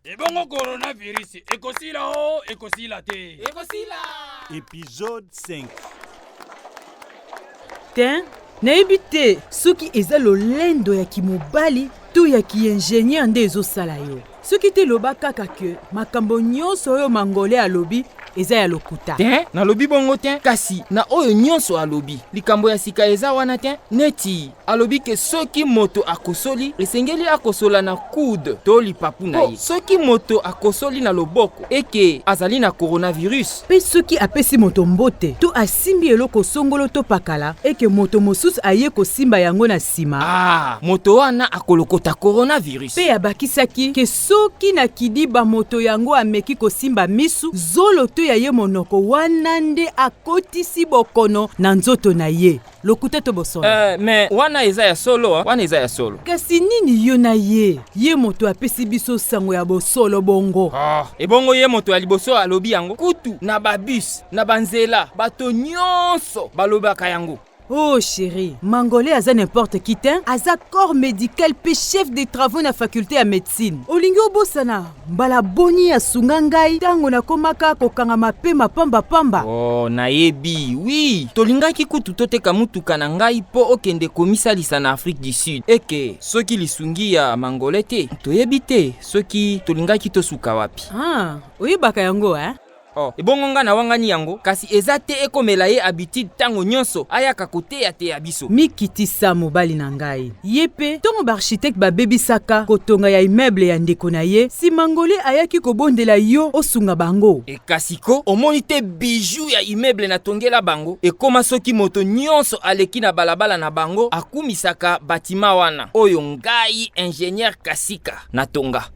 Ebongo coronavirus ekosila o ekosila te. Ekosila. Épisode 5. Tiens, nayebi te soki eza lolendo ya kimobali to ya kiingénieur nde ezosala yo. Soki te loba kaka ke makambo nyonso oyo mangole alobi eza ya lokuta. Tiens, na lobi bongo tiens, kasi na oyo nyonso alobi. Likambo ya sika eza wana tiens, neti alobi ke soki moto akosoli, esengeli akosola na coude to lipapu na ye. Soki moto akosoli na loboko, eke azali na coronavirus. Pe soki apesi moto mbote to asimbi eloko songolo to pakala, eke moto mosusu aye kosimba yango na sima. Ah, moto wana akolokota coronavirus. Pe abakisaki ke soki na kidiba moto yango ameki kosimba misu, zolo to ya ye monoko wana nde akotisi bokono na nzoto na ye. Lokuta to bosono. Mais wana eza ya solo, wana eza ya solo. Kasi nini yo na ye? Ye moto apesi biso sango ya bosolo bongo. Ebongo ye moto ya liboso alobi yango. Kutu na babus, na banzela, bato nyonso balobaka yango. Oh chérie, Mangolé aza n'importe qui ten, aza corps médical pe chef des travaux na faculté ya médecine. Olingi obosana, mbala boni ya sungangai, tango na komaka kokanga mape mapamba pamba. Oh, nayebi, oui. Tolingaki kutu toteka mutuka na ngai po okende komisalisa na Afrique du Sud. Eke, soki lisungi ya Mangolé te, toyebi te, soki tolingaki tosuka wapi. Ah, oyebaka yango Oh, ebongo nga na wangani yango, kasi eza te ekomela ye habitude tango nyonso ayaka koteya te ya biso. Mikitisa mobali na ngai. Yepe, tongo barchitecte babebisaka kotonga ya immeuble ya ndeko na ye, si Mangolé ayaki kobondela yo osunga bango. E kasiko, omoni te bijou ya immeuble na tongela bango, ekoma soki moto nyonso aleki na balabala na bango, akumisaka batima wana. Oyo ngai ingénieur Kasika na tonga.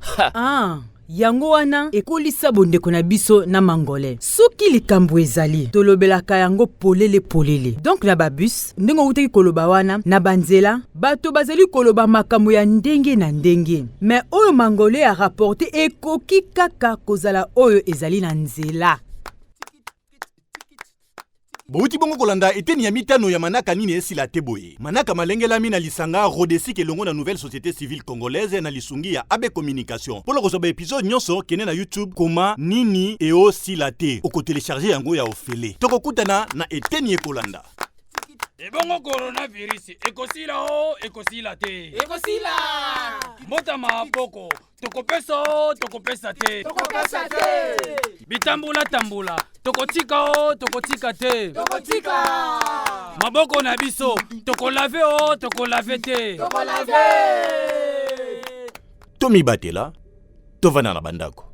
Yango wana ekolisa bondeko na biso na Mangolé. Soki likambo ezali, tolobelaka yango polele. Donc na babus, ndengo uteki koloba wana, na banzela, bato bazali koloba makambo ya ndenge na ndenge. Mais oyo Mangolé a rapporté ekoki kaka kozala oyo ezali na nzela. Bouti bongo kolanda eteni ya mitano ya manaka nini esila te boye. Manaka malengelami na lisanga Rodesi kelongo na nouvelle société civile congolaise na lisungi ya AB Communication. Polo kozoba épisode nyonso kene na YouTube koma nini eo sila te. Oko télécharger yango ya ofele. Toko kutana na eteni ekolanda. Ebongo coronavirus ekosila o ekosila te. Ekosila. Mota mapoko tokopesa te. Bitambula tokotika o tokotika te. Maboko na biso tokolave o tokolave te. Tomi batela tovana na bandako.